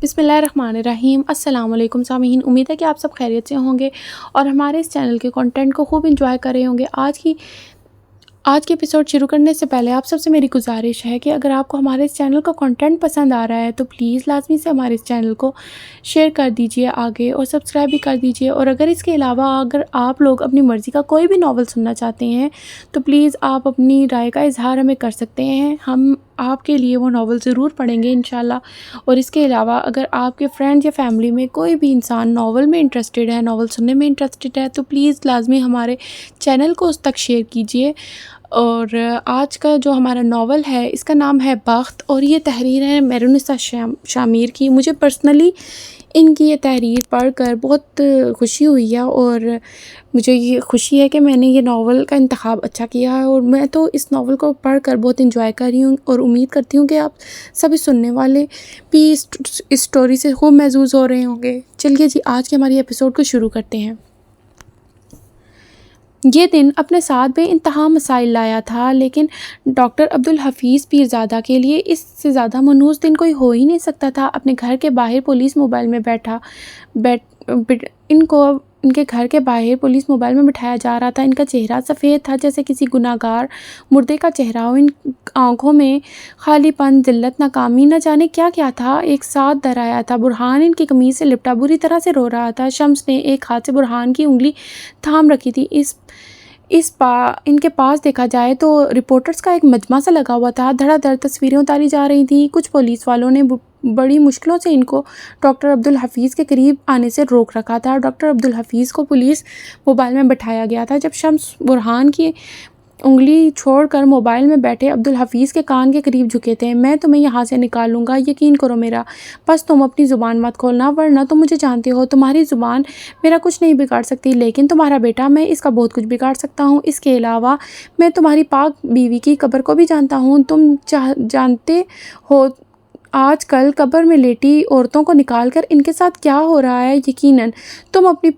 بسم اللہ الرحمن الرحیم۔ السلام علیکم سامعین، امید ہے کہ آپ سب خیریت سے ہوں گے اور ہمارے اس چینل کے کنٹینٹ کو خوب انجوائے کر رہے ہوں گے۔ آج کی ایپیسوڈ شروع کرنے سے پہلے آپ سب سے میری گزارش ہے کہ اگر آپ کو ہمارے اس چینل کا کنٹینٹ پسند آ رہا ہے تو پلیز لازمی سے ہمارے اس چینل کو شیئر کر دیجئے آگے اور سبسکرائب بھی کر دیجئے، اور اگر اس کے علاوہ اگر آپ لوگ اپنی مرضی کا کوئی بھی ناول سننا چاہتے ہیں تو پلیز آپ اپنی رائے کا اظہار ہمیں کر سکتے ہیں، ہم آپ کے لیے وہ ناول ضرور پڑھیں گے انشاءاللہ۔ اور اس کے علاوہ اگر آپ کے فرینڈ یا فیملی میں کوئی بھی انسان ناول میں انٹرسٹڈ ہے، ناول سننے میں انٹرسٹڈ ہے تو پلیز لازمی ہمارے چینل کو اس تک شیئر کیجئے۔ اور آج کا جو ہمارا ناول ہے اس کا نام ہے بخت، اور یہ تحریر ہے مہرالنساء شامیر کی۔ مجھے پرسنلی ان کی یہ تحریر پڑھ کر بہت خوشی ہوئی ہے، اور مجھے یہ خوشی ہے کہ میں نے یہ ناول کا انتخاب اچھا کیا ہے، اور میں تو اس ناول کو پڑھ کر بہت انجوائے کر رہی ہوں اور امید کرتی ہوں کہ آپ سبھی سننے والے بھی اس اسٹوری سے خوب محظوظ ہو رہے ہوں گے۔ چلیے جی، آج کی ہماری ایپیسوڈ کو شروع کرتے ہیں۔ یہ دن اپنے ساتھ بے انتہا مسائل لایا تھا، لیکن ڈاکٹر عبدالحفیظ پیرزادہ کے لیے اس سے زیادہ منحوس دن کوئی ہو ہی نہیں سکتا تھا۔ اپنے گھر کے باہر پولیس موبائل میں ان کے گھر کے باہر پولیس موبائل میں بٹھایا جا رہا تھا۔ ان کا چہرہ سفید تھا جیسے کسی گناہگار مردے کا چہرہ ہو۔ ان آنکھوں میں خالی پن، ذلت، ناکامی، نہ جانے کیا کیا تھا ایک ساتھ در آیا تھا۔ برہان ان کی قمیض سے لپٹا بری طرح سے رو رہا تھا۔ شمس نے ایک ہاتھ سے برہان کی انگلی تھام رکھی تھی۔ ان کے پاس دیکھا جائے تو رپورٹرز کا ایک مجمع سا لگا ہوا تھا۔ دھڑا دھڑ تصویریں اتاری جا رہی تھیں۔ کچھ پولیس والوں نے بڑی مشکلوں سے ان کو ڈاکٹر عبدالحفیظ کے قریب آنے سے روک رکھا تھا۔ ڈاکٹر عبدالحفیظ کو پولیس موبائل میں بٹھایا گیا تھا۔ جب شمس برہان کی انگلی چھوڑ کر موبائل میں بیٹھے عبدالحفیظ کے کان کے قریب جھکے تھے۔ میں تمہیں یہاں سے نکال لوں گا، یقین کرو میرا، بس تم اپنی زبان مت کھولنا، ورنہ تم مجھے جانتے ہو، تمہاری زبان میرا کچھ نہیں بگاڑ سکتی، لیکن تمہارا بیٹا، میں اس کا بہت کچھ بگاڑ سکتا ہوں۔ اس کے علاوہ میں تمہاری پاک بیوی کی قبر کو بھی جانتا ہوں۔ تم جانتے ہو آج کل قبر میں لیٹی عورتوں کو نکال کر ان کے ساتھ کیا ہو رہا ہے۔ یقیناً تم اپنی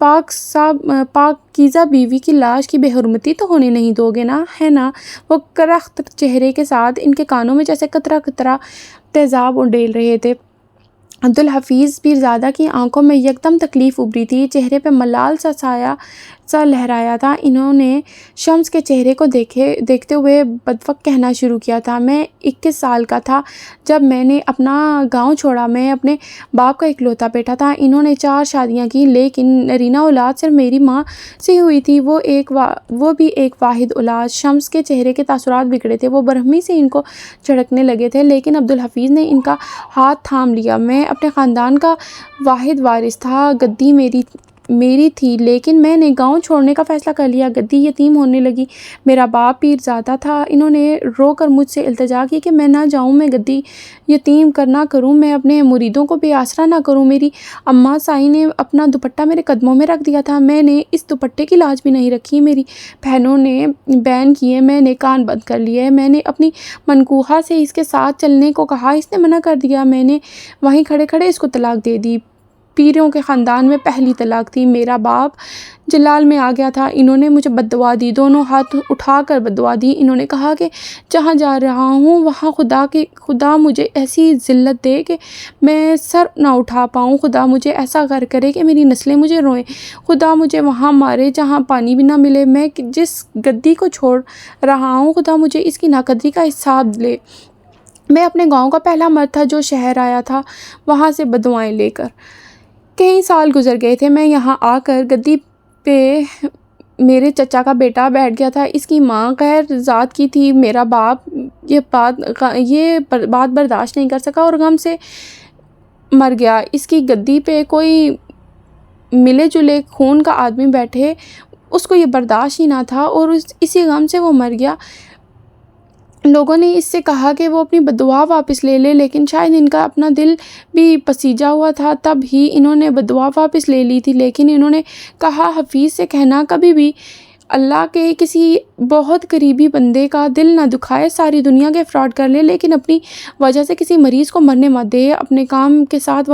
پاکیزہ بیوی کی لاش کی بے حرمتی تو ہونے نہیں دو گے نا، ہے نا؟ وہ کرخت چہرے کے ساتھ ان کے کانوں میں جیسے قطرہ قطرہ تیزاب اڈیل رہے تھے۔ عبدالحفیظ پیرزادہ کی آنکھوں میں یکدم تکلیف ابھری تھی، چہرے پہ ملال سا سایہ سا لہرایا تھا۔ انہوں نے شمس کے چہرے کو دیکھتے ہوئے بدفق کہنا شروع کیا تھا، میں 21 سال کا تھا جب میں نے اپنا گاؤں چھوڑا۔ میں اپنے باپ کا اکلوتا بیٹا تھا۔ انہوں نے 4 شادیاں کی، لیکن نرینہ اولاد صرف میری ماں سے ہوئی تھی، وہ بھی ایک واحد اولاد۔ شمس کے چہرے کے تاثرات بگڑے تھے، وہ برہمی سے ان کو جھڑکنے لگے تھے، لیکن عبدالحفیظ نے ان کا ہاتھ تھام لیا۔ میں اپنے خاندان کا واحد وارث تھا، گدی میری تھی، لیکن میں نے گاؤں چھوڑنے کا فیصلہ کر لیا۔ گدی یتیم ہونے لگی۔ میرا باپ پیرزادہ تھا۔ انہوں نے رو کر مجھ سے التجا کی کہ میں نہ جاؤں، میں گدی یتیم نہ کروں، میں اپنے مریدوں کو بے آسرا نہ کروں۔ میری اماں سائی نے اپنا دوپٹہ میرے قدموں میں رکھ دیا تھا، میں نے اس دوپٹے کی لاج بھی نہیں رکھی۔ میری بہنوں نے بین کیے، میں نے کان بند کر لیے۔ میں نے اپنی منکوحہ سے اس کے ساتھ چلنے کو کہا، اس نے منع کر دیا۔ میں نے وہیں کھڑے کھڑے اس کو طلاق دے دی۔ پیروں کے خاندان میں پہلی طلاق تھی۔ میرا باپ جلال میں آ گیا تھا۔ انہوں نے مجھے بددعا دی، دونوں ہاتھ اٹھا کر بددعا دی۔ انہوں نے کہا کہ جہاں جا رہا ہوں وہاں خدا مجھے ایسی ذلت دے کہ میں سر نہ اٹھا پاؤں، خدا مجھے ایسا غر کرے کہ میری نسلیں مجھے روئیں، خدا مجھے وہاں مارے جہاں پانی بھی نہ ملے۔ میں جس گدی کو چھوڑ رہا ہوں، خدا مجھے اس کی ناقدری کا حساب لے۔ میں اپنے گاؤں کا پہلا مرد تھا جو شہر آیا تھا وہاں سے بددعائیں لے کر۔ کئی سال گزر گئے تھے۔ میں یہاں آ کر گدی پہ میرے چچا کا بیٹا بیٹھ گیا تھا۔ اس کی ماں غیر ذات کی تھی۔ میرا باپ یہ بات برداشت نہیں کر سکا اور غم سے مر گیا۔ اس کی گدی پہ کوئی ملے جلے خون کا آدمی بیٹھے، اس کو یہ برداشت ہی نہ تھا اور اسی غم سے وہ مر گیا۔ لوگوں نے اس سے کہا کہ وہ اپنی بددعا واپس لے لے، لیکن شاید ان کا اپنا دل بھی پسیجا ہوا تھا، تب ہی انہوں نے بددعا واپس لے لی تھی۔ لیکن انہوں نے کہا، حفیظ سے کہنا کبھی بھی اللہ کے کسی بہت قریبی بندے کا دل نہ دکھائے، ساری دنیا کے فراڈ کر لے لیکن اپنی وجہ سے کسی مریض کو مرنے مت دے، اپنے کام کے ساتھ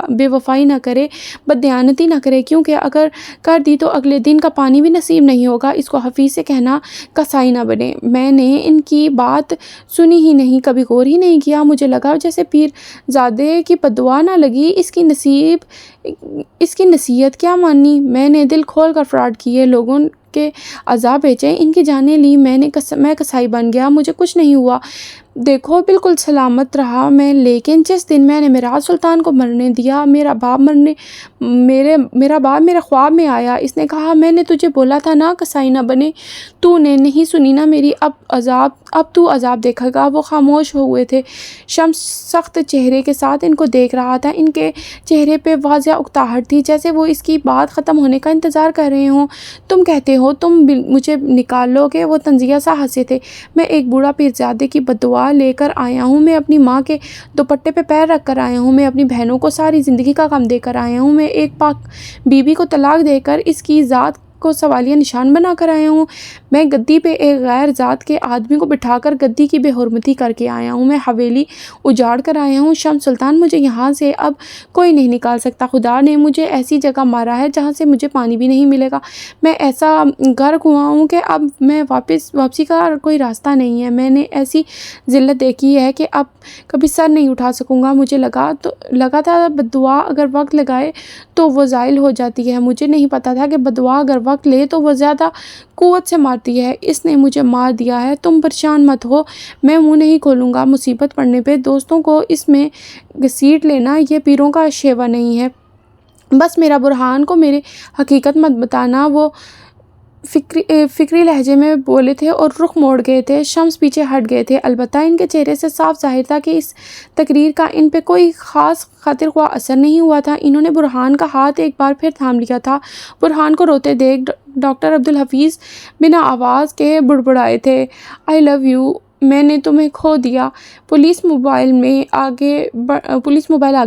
بے وفائی نہ کرے، بددیانتی نہ کرے، کیونکہ اگر کر دی تو اگلے دن کا پانی بھی نصیب نہیں ہوگا۔ اس کو حفیظ سے کہنا کسائی نہ بنے۔ میں نے ان کی بات سنی ہی نہیں، کبھی غور ہی نہیں کیا، مجھے لگا جیسے پیر زادے کی بددعا نہ لگی، اس کی نصیحت کیا مانی۔ میں نے دل کھول کر فراڈ کیے، لوگوں کے عذاب بیچے، ان کی جانیں لی، میں کسائی بن گیا، مجھے کچھ نہیں ہوا، دیکھو بالکل سلامت رہا میں۔ لیکن جس دن میں نے معراج سلطان کو مرنے دیا، میرا باپ میرے خواب میں آیا، اس نے کہا میں نے تجھے بولا تھا نا کسائی نہ بنے، تو نے نہیں سنی نا میری، اب تو عذاب دیکھے گا۔ وہ خاموش ہوئے تھے۔ شمس سخت چہرے کے ساتھ ان کو دیکھ رہا تھا، ان کے چہرے پہ واضح اکتاہٹ تھی، جیسے وہ اس کی بات ختم ہونے کا انتظار کر رہے ہوں۔ تم کہتے ہو تم مجھے نکال لو گے؟ وہ طنزیہ سا ہنسے تھے۔ میں ایک بوڑھا پیرزادے کی بددعا لے کر آیا ہوں، میں اپنی ماں کے دوپٹے پہ پیر رکھ کر آیا ہوں، میں اپنی بہنوں کو ساری زندگی کا غم دے کر آیا ہوں، میں ایک پاک بیوی کو طلاق دے کر اس کی ذات کو سوالیہ نشان بنا کر آیا ہوں، میں گدی پہ ایک غیر ذات کے آدمی کو بٹھا کر گدی کی بے حرمتی کر کے آیا ہوں، میں حویلی اجاڑ کر آیا ہوں۔ شمس سلطان، مجھے یہاں سے اب کوئی نہیں نکال سکتا، خدا نے مجھے ایسی جگہ مارا ہے جہاں سے مجھے پانی بھی نہیں ملے گا، میں ایسا غرق ہوا ہوں کہ اب میں واپسی کا کوئی راستہ نہیں ہے، میں نے ایسی ذلت دیکھی ہے کہ اب کبھی سر نہیں اٹھا سکوں گا۔ مجھے لگا تھا بددعا اگر وقت لگائے تو وہ زائل ہو جاتی ہے، مجھے نہیں پتا تھا کہ بددعا اگر وقت لے تو وہ زیادہ قوت سے مارتی ہے۔ اس نے مجھے مار دیا ہے، تم پریشان مت ہو، میں منہ نہیں کھولوں گا، مصیبت پڑنے پہ دوستوں کو اس میں گھسیٹ لینا یہ پیروں کا شیوا نہیں ہے، بس میرا برہان کو میری حقیقت مت بتانا۔ وہ فکری لہجے میں بولے تھے اور رخ موڑ گئے تھے۔ شمس پیچھے ہٹ گئے تھے، البتہ ان کے چہرے سے صاف ظاہر تھا کہ اس تقریر کا ان پہ کوئی خاص خاطر خواہ اثر نہیں ہوا تھا۔ انہوں نے برہان کا ہاتھ ایک بار پھر تھام لیا تھا۔ برہان کو روتے دیکھ ڈاکٹر عبدالحفیظ بنا آواز کے بڑبڑائے تھے، آئی لو یو، میں نے تمہیں کھو دیا۔ پولیس موبائل آگے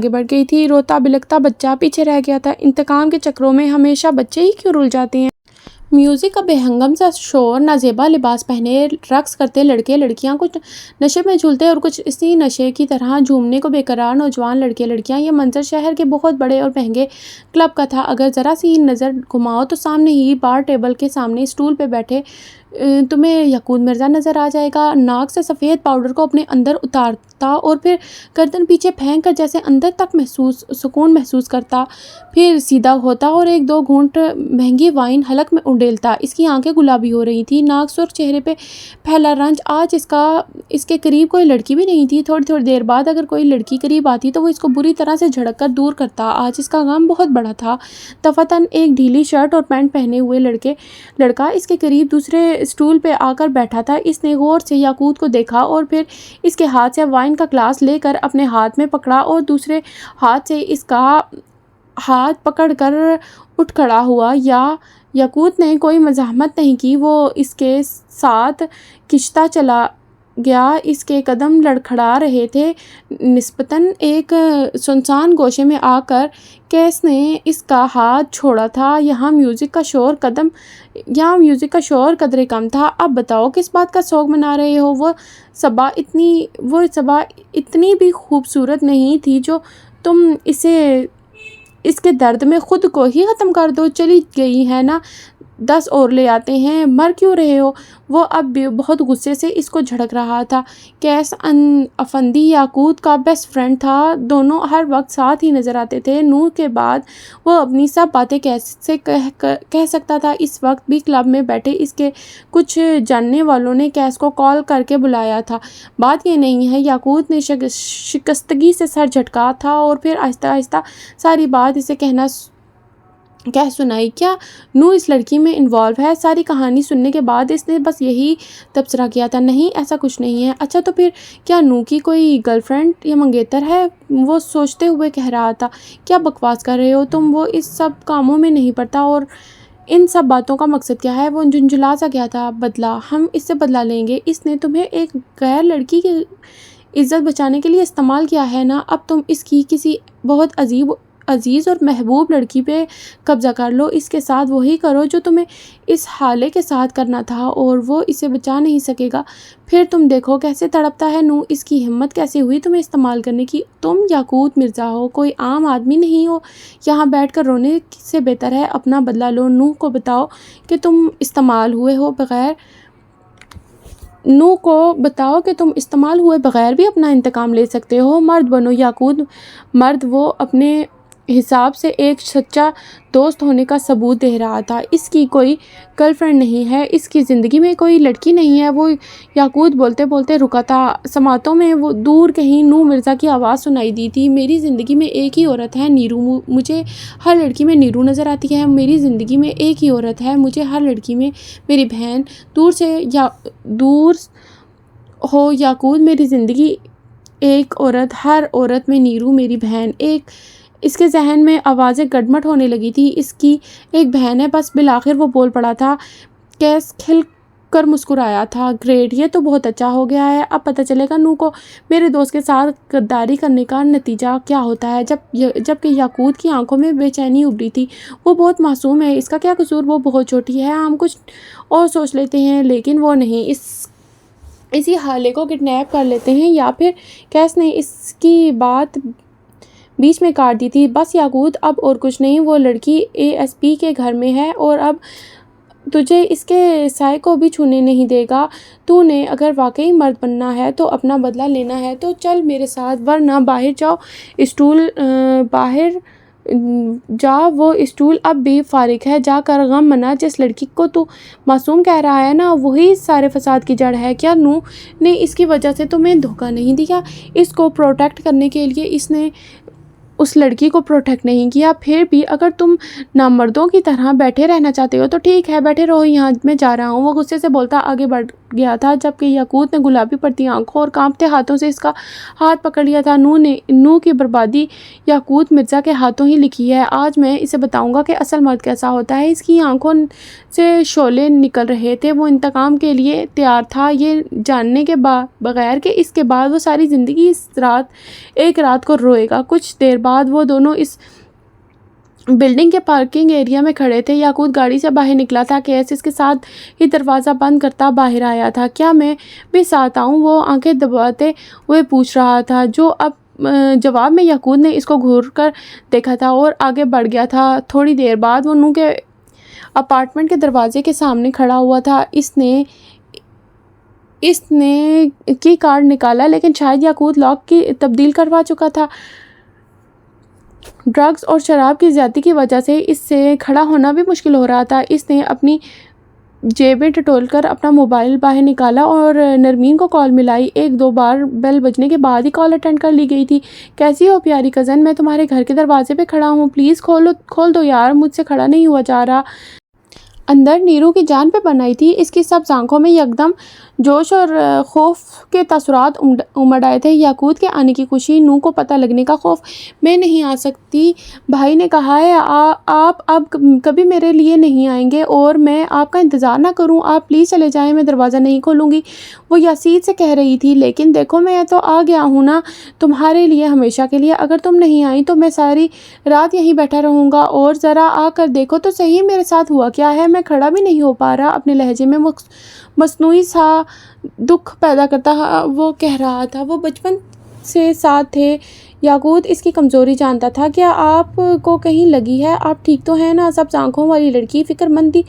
بڑھ گئی تھی، روتا بلکتا بچہ پیچھے رہ گیا تھا۔ انتقام کے چکروں میں ہمیشہ بچے ہی کیوں رل جاتے ہیں؟ میوزک کا بے ہنگم سا شور، نازیبا لباس پہنے رقص کرتے لڑکے لڑکیاں، کچھ نشے میں جھولتے اور کچھ اسی نشے کی طرح جھومنے کو بے قرار نوجوان لڑکے لڑکیاں۔ یہ منظر شہر کے بہت بڑے اور مہنگے کلب کا تھا۔ اگر ذرا سی نظر گھماؤ تو سامنے ہی بار ٹیبل کے سامنے اسٹول پہ بیٹھے تمہیں یعقوب مرزا نظر آ جائے گا، ناک سے سفید پاؤڈر کو اپنے اندر اتارتا اور پھر گردن پیچھے پھینک کر جیسے اندر تک سکون محسوس کرتا، پھر سیدھا ہوتا اور ایک دو گھونٹ مہنگی وائن حلق میں انڈیلتا۔ اس کی آنکھیں گلابی ہو رہی تھی، ناک سرخ، چہرے پہ پھیلا رنج۔ آج اس کے قریب کوئی لڑکی بھی نہیں تھی۔ تھوڑی دیر بعد اگر کوئی لڑکی قریب آتی تو وہ اس کو بری طرح سے جھڑک کر دور کرتا۔ آج اس کا غم بہت بڑا تھا۔ دفعتاً ایک ڈھیلی شرٹ اور پینٹ پہنے ہوئے لڑکا اس کے قریب دوسرے اسٹول پہ آ کر بیٹھا تھا۔ اس نے غور سے یاقوت کو دیکھا اور پھر اس کے ہاتھ سے وائن کا گلاس لے کر اپنے ہاتھ میں پکڑا اور دوسرے ہاتھ سے اس کا ہاتھ پکڑ کر اٹھ کھڑا ہوا۔ یاقوت نے کوئی مزاحمت نہیں کی، وہ اس کے ساتھ کھنچتا چلا گیا۔ اس کے قدم لڑکھڑا رہے تھے۔ نسبتاً ایک سنسان گوشے میں آ کر کیس نے اس کا ہاتھ چھوڑا تھا۔ یہاں میوزک کا شور قدرے کم تھا۔ اب بتاؤ کس بات کا سوگ منا رہے ہو؟ وہ صبا اتنی بھی خوبصورت نہیں تھی جو تم اس کے درد میں خود کو ہی ختم کر دو۔ چلی گئی ہے نا، 10 اور لے آتے ہیں، مر کیوں رہے ہو؟ وہ اب بھی بہت غصے سے اس کو جھڑک رہا تھا۔ کیس افندی یاقوت کا بیسٹ فرینڈ تھا، دونوں ہر وقت ساتھ ہی نظر آتے تھے۔ نور کے بعد وہ اپنی سب باتیں کیسے کہہ سکتا تھا؟ اس وقت بھی کلب میں بیٹھے اس کے کچھ جاننے والوں نے کیس کو کال کر کے بلایا تھا۔ بات یہ نہیں ہے، یاقوت نے شکستگی سے سر جھٹکا تھا اور پھر آہستہ آہستہ ساری بات اسے کہہ سنائی۔ کیا نو اس لڑکی میں انوالو ہے؟ ساری کہانی سننے کے بعد اس نے بس یہی تبصرہ کیا تھا، نہیں ایسا کچھ نہیں ہے۔ اچھا تو پھر کیا نو کی کوئی گرل فرینڈ یا منگیتر ہے؟ وہ سوچتے ہوئے کہہ رہا تھا۔ کیا بکواس کر رہے ہو تم؟ وہ اس سب کاموں میں نہیں پڑتا اور ان سب باتوں کا مقصد کیا ہے؟ وہ جھنجھلا سا گیا تھا۔ بدلہ، ہم اس سے بدلہ لیں گے۔ اس نے تمہیں ایک غیر لڑکی کی عزت بچانے کے لیے استعمال کیا ہے نا، اب تم اس کی کسی بہت عزیز اور محبوب لڑکی پہ قبضہ کر لو، اس کے ساتھ وہی کرو جو تمہیں اس حالے کے ساتھ کرنا تھا، اور وہ اسے بچا نہیں سکے گا۔ پھر تم دیکھو کیسے تڑپتا ہے نو، اس کی ہمت کیسے ہوئی تمہیں استعمال کرنے کی؟ تم یاقوت مرزا ہو، کوئی عام آدمی نہیں ہو۔ یہاں بیٹھ کر رونے سے بہتر ہے اپنا بدلہ لو۔ نو کو بتاؤ کہ تم استعمال ہوئے بغیر بھی اپنا انتقام لے سکتے ہو۔ مرد بنو یاقوت مرد۔ وہ اپنے حساب سے ایک سچا دوست ہونے کا ثبوت دے رہا تھا۔ اس کی کوئی گرل فرینڈ نہیں ہے، اس کی زندگی میں کوئی لڑکی نہیں ہے۔ وہ یاقوت بولتے بولتے رکا تھا۔ سماعتوں میں وہ دور کہیں نو مرزا کی آواز سنائی دی تھی، میری زندگی میں ایک ہی عورت ہے نیرو، مجھے ہر لڑکی میں نیرو نظر آتی ہے۔ میری زندگی میں ایک ہی عورت ہے، مجھے ہر لڑکی میں میری بہن دور ہو یاقوت، میری زندگی ایک عورت، ہر عورت میں نیرو میری بہن۔ اس کے ذہن میں آوازیں گڈمٹ ہونے لگی تھی، اس کی ایک بہن ہے بس۔ بالآخر وہ بول پڑا تھا۔ کیس کھل کر مسکرایا تھا۔ گریٹ، یہ تو بہت اچھا ہو گیا ہے، اب پتہ چلے گا نو کو میرے دوست کے ساتھ غداری کرنے کا نتیجہ کیا ہوتا ہے۔ جبکہ یاقوت کی آنکھوں میں بے چینی ابھری تھی۔ وہ بہت معصوم ہے، اس کا کیا قصور؟ وہ بہت چھوٹی ہے، ہم کچھ اور سوچ لیتے ہیں لیکن وہ نہیں۔ اسی حالے کو کڈنیپ کر لیتے ہیں، یا پھر کیس نے اس کی بات بیچ میں کاٹ دی تھی۔ بس یاقوت، اب اور کچھ نہیں۔ وہ لڑکی ASP کے گھر میں ہے اور اب تجھے اس کے سائے کو بھی چھونے نہیں دے گا۔ تو نے اگر واقعی مرد بننا ہے تو اپنا بدلہ لینا ہے تو چل میرے ساتھ، ورنہ باہر جا، وہ اسٹول اب بھی فارغ ہے، جا کر غم منا۔ جس لڑکی کو تو معصوم کہہ رہا ہے نا، وہی سارے فساد کی جڑ ہے۔ کیا نو نے اس کی وجہ سے تمہیں دھوکہ نہیں دیا؟ اس کو پروٹیکٹ کرنے کے لیے اس نے اس لڑکی کو پروٹیکٹ نہیں کیا۔ پھر بھی اگر تم نامردوں کی طرح بیٹھے رہنا چاہتے ہو تو ٹھیک ہے، بیٹھے رہو، یہاں میں جا رہا ہوں۔ وہ غصے سے بولتا آگے بڑھ گیا تھا، جبکہ یاقوت نے گلابی پڑتی آنکھوں اور کانپتے ہاتھوں سے اس کا ہاتھ پکڑ لیا تھا۔ نو کی بربادی یاقوت مرزا کے ہاتھوں ہی لکھی ہے۔ آج میں اسے بتاؤں گا کہ اصل مرد کیسا ہوتا ہے۔ اس کی آنکھوں سے شعلے نکل رہے تھے۔ وہ انتقام کے لیے تیار تھا، یہ جاننے کے بغیر کہ اس کے بعد وہ ساری زندگی ایک رات کو روئے گا۔ کچھ دیر بعد وہ دونوں اس بلڈنگ کے پارکنگ ایریا میں کھڑے تھے۔ یاقوت گاڑی سے باہر نکلا تھا، کیس اس کے ساتھ ہی دروازہ بند کرتا باہر آیا تھا۔ کیا میں بھی ساتھ آؤں؟ وہ آنکھیں دباتے ہوئے پوچھ رہا تھا۔ جواب میں یاقوت نے اس کو گھور کر دیکھا تھا اور آگے بڑھ گیا تھا۔ تھوڑی دیر بعد وہ نو کے اپارٹمنٹ کے دروازے کے سامنے کھڑا ہوا تھا۔ اس نے کی کارڈ نکالا، لیکن شاید یاقوت لاک کی تبدیل کروا چکا تھا۔ ڈرگز اور شراب کی زیادتی کی وجہ سے اس سے کھڑا ہونا بھی مشکل ہو رہا تھا۔ اس نے اپنی جیبیں ٹٹول کر اپنا موبائل باہر نکالا اور نرمین کو کال ملائی۔ 1-2 بار بیل بجنے کے بعد ہی کال اٹینڈ کر لی گئی تھی۔ کیسی ہو پیاری کزن؟ میں تمہارے گھر کے دروازے پہ کھڑا ہوں، پلیز کھول دو یار، مجھ سے کھڑا نہیں ہوا جا رہا۔ اندر نیرو کی جان پہ بنائی تھی۔ اس کی سبز آنکھوں میں یکدم جوش اور خوف کے تاثرات امڑ آئے تھے۔ یاقوت کے آنے کی خوشی، نو کو پتہ لگنے کا خوف۔ میں نہیں آ سکتی، بھائی نے کہا ہے، آپ اب کبھی میرے لیے نہیں آئیں گے اور میں آپ کا انتظار نہ کروں؟ آپ پلیز چلے جائیں، میں دروازہ نہیں کھولوں گی، وہ یاسین سے کہہ رہی تھی۔ لیکن دیکھو میں تو آ گیا ہوں نا تمہارے لیے، ہمیشہ کے لیے۔ اگر تم نہیں آئی تو میں ساری رات یہیں بیٹھا رہوں گا، اور ذرا آ کر دیکھو تو صحیح میرے ساتھ ہوا کیا ہے۔ میں کھڑا بھی نہیں ہو پا رہا، اپنے لہجے میں مصنوعی سا دکھ پیدا کرتا وہ کہہ رہا تھا۔ وہ بچپن سے ساتھ تھے، یاقوت اس کی کمزوری جانتا تھا۔ کیا آپ کو کہیں لگی ہے؟ آپ ٹھیک تو ہیں نا؟ سبز آنکھوں والی لڑکی فکر مندی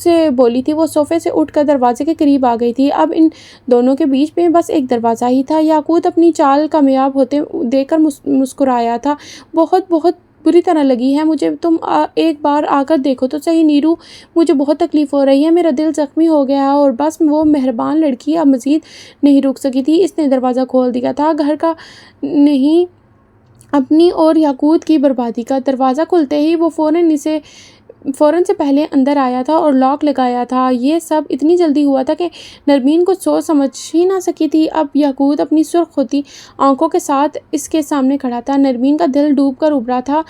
سے بولی تھی۔ وہ صوفے سے اٹھ کر دروازے کے قریب آ گئی تھی۔ اب ان دونوں کے بیچ میں بس ایک دروازہ ہی تھا۔ یاقوت اپنی چال کامیاب ہوتے دیکھ کر مسکرایا تھا۔ بہت بری طرح لگی ہے مجھے، تم ایک بار آ کر دیکھو تو صحیح نیرو، مجھے بہت تکلیف ہو رہی ہے، میرا دل زخمی ہو گیا ہے۔ اور بس وہ مہربان لڑکی اب مزید نہیں رک سکی تھی۔ اس نے دروازہ کھول دیا تھا، گھر کا نہیں، اپنی اور یاقوت کی بربادی کا۔ دروازہ کھلتے ہی وہ فوراً اسے فوراً سے پہلے اندر آیا تھا اور لاک لگایا تھا۔ یہ سب اتنی جلدی ہوا تھا کہ نرمین کچھ سوچ سمجھ ہی نہ سکی تھی۔ اب یاقوت اپنی سرخ ہوتی آنکھوں کے ساتھ اس کے سامنے کھڑا تھا۔ نرمین کا دل ڈوب کر ابھرا تھا۔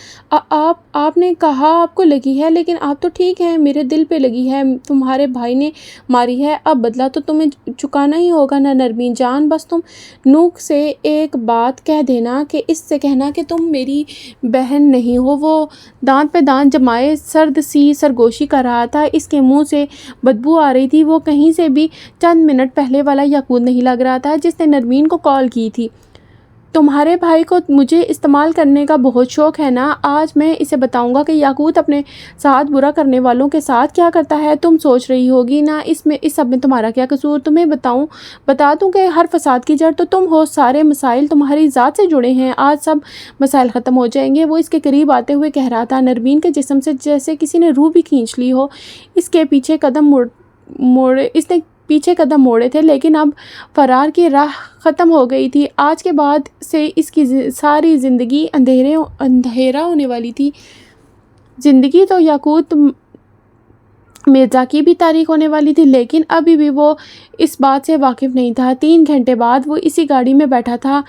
آپ نے کہا آپ کو لگی ہے، لیکن آپ تو ٹھیک ہیں۔ میرے دل پہ لگی ہے، تمہارے بھائی نے ماری ہے، اب بدلہ تو تمہیں چکانا ہی ہوگا نا نرمین جان۔ بس تم نوک سے ایک بات کہہ دینا کہ اس سے کہنا کہ تم میری بہن نہیں ہو۔ وہ دانت پہ دانت جمائے سرد سی سرگوشی کر رہا تھا۔ اس کے منہ سے بدبو آ رہی تھی۔ وہ کہیں سے بھی چند منٹ پہلے والا یاقوت نہیں لگ رہا تھا جس نے نرمین کو کال کی تھی۔ تمہارے بھائی کو مجھے استعمال کرنے کا بہت شوق ہے نا؟ آج میں اسے بتاؤں گا کہ یاقوت اپنے ساتھ برا کرنے والوں کے ساتھ کیا کرتا ہے۔ تم سوچ رہی ہوگی نا اس سب میں تمہارا کیا قصور؟ تمہیں بتا دوں کہ ہر فساد کی جڑ تو تم ہو۔ سارے مسائل تمہاری ذات سے جڑے ہیں۔ آج سب مسائل ختم ہو جائیں گے۔ وہ اس کے قریب آتے ہوئے کہہ رہا تھا۔ نرمین کے جسم سے جیسے کسی نے روح بھی کھینچ لی ہو۔ اس نے پیچھے قدم موڑے تھے، لیکن اب فرار کی راہ ختم ہو گئی تھی۔ آج کے بعد سے اس کی ساری زندگی اندھیرا ہونے والی تھی۔ زندگی تو یاقوت مرزا کی بھی تاریخ ہونے والی تھی، لیکن ابھی بھی وہ اس بات سے واقف نہیں تھا۔ 3 گھنٹے بعد وہ اسی گاڑی میں بیٹھا تھا،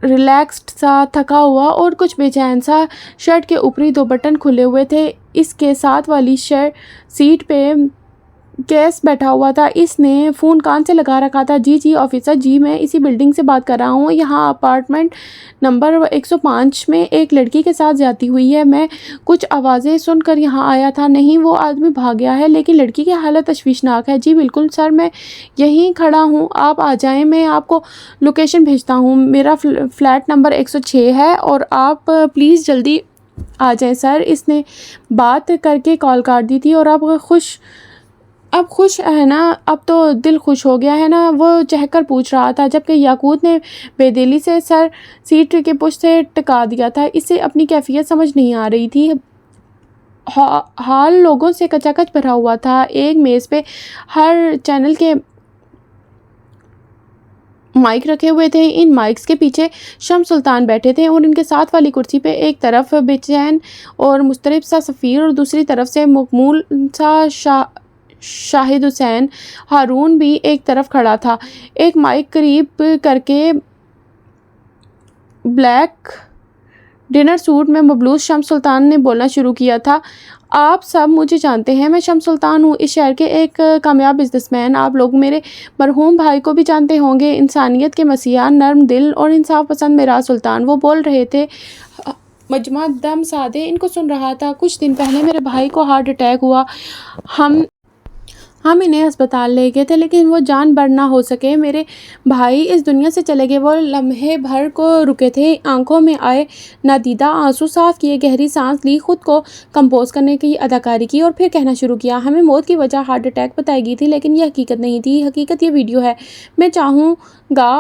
ریلیکسڈ سا، تھکا ہوا اور کچھ بے چین سا۔ شرٹ کے اوپری 2 بٹن کھلے ہوئے تھے۔ اس کے ساتھ والی سیٹ پہ کیس بیٹھا ہوا تھا۔ اس نے فون کان سے لگا رکھا تھا۔ جی آفیسر جی، میں اسی بلڈنگ سے بات کر رہا ہوں۔ یہاں اپارٹمنٹ نمبر 105 میں ایک لڑکی کے ساتھ زیادتی ہوئی ہے۔ میں کچھ آوازیں سن کر یہاں آیا تھا۔ نہیں، وہ آدمی بھاگ گیا ہے، لیکن لڑکی کی حالت تشویشناک ہے۔ جی بالکل سر، میں یہیں کھڑا ہوں، آپ آ جائیں، میں آپ کو لوکیشن بھیجتا ہوں۔ میرا فلیٹ نمبر 106 ہے اور آپ پلیز جلدی آ جائیں سر۔ اس نے بات کر کے کال کاٹ دی تھی۔ اور اب خوش ہے نا؟ اب تو دل خوش ہو گیا ہے نا؟ وہ چہک کر پوچھ رہا تھا، جبکہ یاقوت نے بے دلی سے سر سیٹ کے پشت سے ٹکا دیا تھا۔ اسے اپنی کیفیت سمجھ نہیں آ رہی تھی۔ ہال لوگوں سے کچا کچ بھرا ہوا تھا۔ ایک میز پہ ہر چینل کے مائک رکھے ہوئے تھے۔ ان مائکس کے پیچھے شمس سلطان بیٹھے تھے اور ان کے ساتھ والی کرسی پہ ایک طرف بے چین اور مضطرب سا سفیر اور دوسری طرف سے مخمول سا شاہد حسین ہارون بھی ایک طرف کھڑا تھا۔ ایک مائک قریب کر کے بلیک ڈنر سوٹ میں ملبوس شمس سلطان نے بولنا شروع کیا تھا۔ آپ سب مجھے جانتے ہیں، میں شمس سلطان ہوں، اس شہر کے ایک کامیاب بزنس مین۔ آپ لوگ میرے مرحوم بھائی کو بھی جانتے ہوں گے، انسانیت کے مسیحا، نرم دل اور انصاف پسند میراث سلطان۔ وہ بول رہے تھے، مجمع دم سادے ان کو سن رہا تھا۔ کچھ دن پہلے میرے بھائی کو ہارٹ اٹیک ہوا۔ ہم انہیں ہسپتال لے گئے تھے، لیکن وہ جان بر نہ ہو سکے۔ میرے بھائی اس دنیا سے چلے گئے۔ وہ لمحے بھر کو رکے تھے، آنکھوں میں آئے نادیدہ آنسو صاف کیے، گہری سانس لی، خود کو کمپوز کرنے کی اداکاری کی اور پھر کہنا شروع کیا۔ ہمیں موت کی وجہ ہارٹ اٹیک بتائی گئی تھی، لیکن یہ حقیقت نہیں تھی۔ حقیقت یہ ویڈیو ہے۔ میں چاہوں گا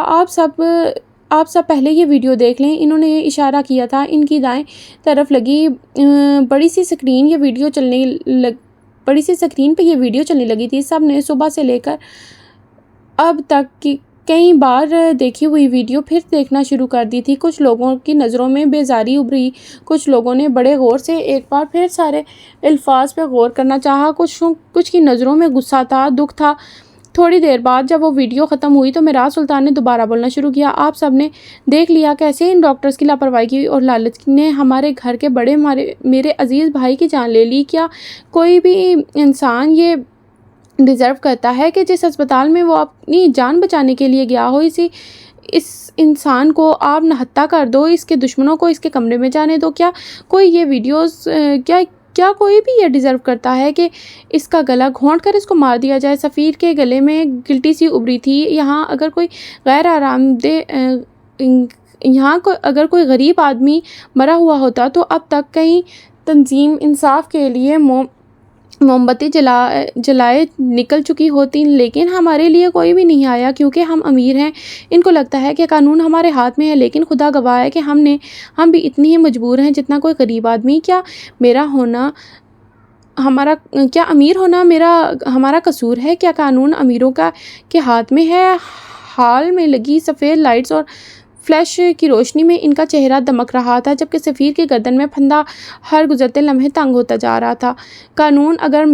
آپ سب پہلے یہ ویڈیو دیکھ لیں۔ انہوں نے اشارہ کیا تھا ان کی دائیں طرف لگی بڑی سی سکرین پہ یہ ویڈیو چلنے لگی تھی۔ سب نے صبح سے لے کر اب تک کی کئی بار دیکھی ہوئی ویڈیو پھر دیکھنا شروع کر دی تھی۔ کچھ لوگوں کی نظروں میں بیزاری ابھری، کچھ لوگوں نے بڑے غور سے ایک بار پھر سارے الفاظ پہ غور کرنا چاہا، کچھ کی نظروں میں غصہ تھا، دکھ تھا۔ تھوڑی دیر بعد جب وہ ویڈیو ختم ہوئی تو میراث سلطان نے دوبارہ بولنا شروع کیا۔ آپ سب نے دیکھ لیا کیسے ان ڈاکٹرز کی لاپرواہی کی اور لالچ نے ہمارے گھر کے بڑے میرے عزیز بھائی کی جان لے لی۔ کیا کوئی بھی انسان یہ ڈیزرو کرتا ہے کہ جس ہسپتال میں وہ اپنی جان بچانے کے لیے گیا ہو، اس انسان کو آپ نہتھا کر دو، اس کے دشمنوں کو اس کے کمرے میں جانے دو؟ کیا کوئی یہ ویڈیوز کیا کوئی بھی یہ ڈیزرو کرتا ہے کہ اس کا گلا گھونٹ کر اس کو مار دیا جائے؟ سفیر کے گلے میں گلٹی سی ابری تھی۔ یہاں اگر کوئی غریب آدمی مرا ہوا ہوتا تو اب تک کئی تنظیم انصاف کے لیے موم بتی جلائے نکل چکی ہوتی، لیکن ہمارے لیے کوئی بھی نہیں آیا کیونکہ ہم امیر ہیں۔ ان کو لگتا ہے کہ قانون ہمارے ہاتھ میں ہے، لیکن خدا گواہ ہے کہ ہم بھی اتنی ہی مجبور ہیں جتنا کوئی غریب آدمی۔ کیا امیر ہونا ہمارا قصور ہے؟ کیا قانون امیروں کے ہاتھ میں ہے؟ ہال میں لگی سفید لائٹس اور فلیش کی روشنی میں ان کا چہرہ دمک رہا تھا، جبکہ سفیر کی گردن میں پھندا ہر گزرتے لمحے تنگ ہوتا جا رہا تھا۔ قانون اگر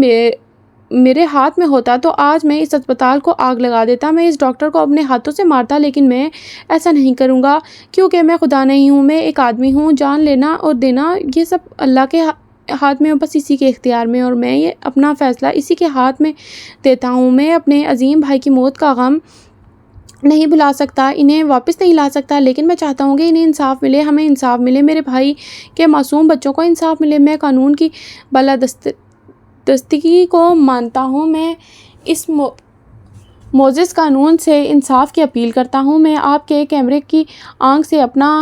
میرے ہاتھ میں ہوتا تو آج میں اس اسپتال کو آگ لگا دیتا، میں اس ڈاکٹر کو اپنے ہاتھوں سے مارتا، لیکن میں ایسا نہیں کروں گا کیونکہ میں خدا نہیں ہوں، میں ایک آدمی ہوں۔ جان لینا اور دینا یہ سب اللہ کے ہاتھ میں، بس اسی کے اختیار میں، اور میں یہ اپنا فیصلہ اسی کے ہاتھ میں دیتا ہوں۔ میں اپنے عظیم بھائی کی موت کا غم نہیں بھلا سکتا، انہیں واپس نہیں لا سکتا، لیکن میں چاہتا ہوں کہ انہیں انصاف ملے، ہمیں انصاف ملے، میرے بھائی کے معصوم بچوں کو انصاف ملے۔ میں قانون کی بالادستگی کو مانتا ہوں، میں اس معزز قانون سے انصاف کی اپیل کرتا ہوں۔ میں آپ کے کیمرے کی آنکھ سے اپنا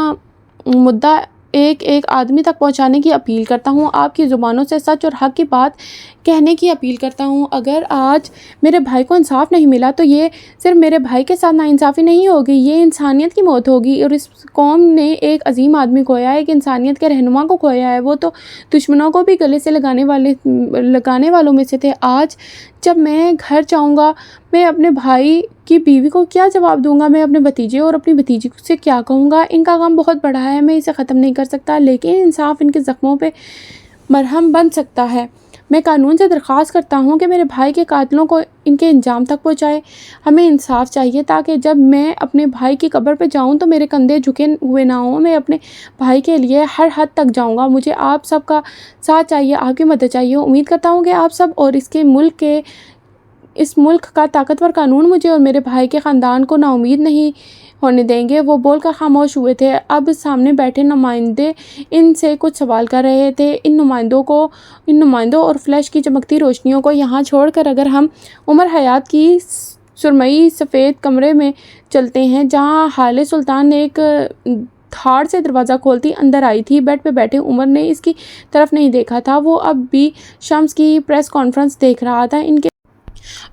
مدعا ایک ایک آدمی تک پہنچانے کی اپیل کرتا ہوں، آپ کی زبانوں سے سچ اور حق کی بات کہنے کی اپیل کرتا ہوں۔ اگر آج میرے بھائی کو انصاف نہیں ملا تو یہ صرف میرے بھائی کے ساتھ ناانصافی نہیں ہوگی، یہ انسانیت کی موت ہوگی، اور اس قوم نے ایک عظیم آدمی کھویا ہے، ایک انسانیت کے رہنما کو کھویا ہے۔ وہ تو دشمنوں کو بھی گلے سے لگانے والوں میں سے تھے۔ آج جب میں گھر جاؤں گا میں اپنے بھائی کی بیوی کو کیا جواب دوں گا؟ میں اپنے بھتیجے اور اپنی بھتیجی سے کیا کہوں گا؟ ان کا غم بہت بڑا ہے، میں اسے ختم نہیں کر سکتا، لیکن انصاف ان کے زخموں پہ مرہم بن سکتا ہے۔ میں قانون سے درخواست کرتا ہوں کہ میرے بھائی کے قاتلوں کو ان کے انجام تک پہنچائے۔ ہمیں انصاف چاہیے تاکہ جب میں اپنے بھائی کی قبر پہ جاؤں تو میرے کندھے جھکے ہوئے نہ ہوں۔ میں اپنے بھائی کے لیے ہر حد تک جاؤں گا۔ مجھے آپ سب کا ساتھ چاہیے، آپ کی مدد چاہیے۔ امید کرتا ہوں کہ آپ سب اور اس ملک کا طاقتور قانون مجھے اور میرے بھائی کے خاندان کو نا امید نہیں ہونے دیں گے۔ وہ بول کر خاموش ہوئے تھے۔ اب سامنے بیٹھے نمائندے ان سے کچھ سوال کر رہے تھے۔ ان نمائندوں اور فلیش کی چمکتی روشنیوں کو یہاں چھوڑ کر اگر ہم عمر حیات کی سرمئی سفید کمرے میں چلتے ہیں جہاں حالِ سلطان نے ایک دھاڑ سے دروازہ کھولتی اندر آئی تھی۔ بیڈ پہ بیٹھے عمر نے اس کی طرف نہیں دیکھا تھا، وہ اب بھی شمس کی پریس کانفرنس دیکھ رہا تھا۔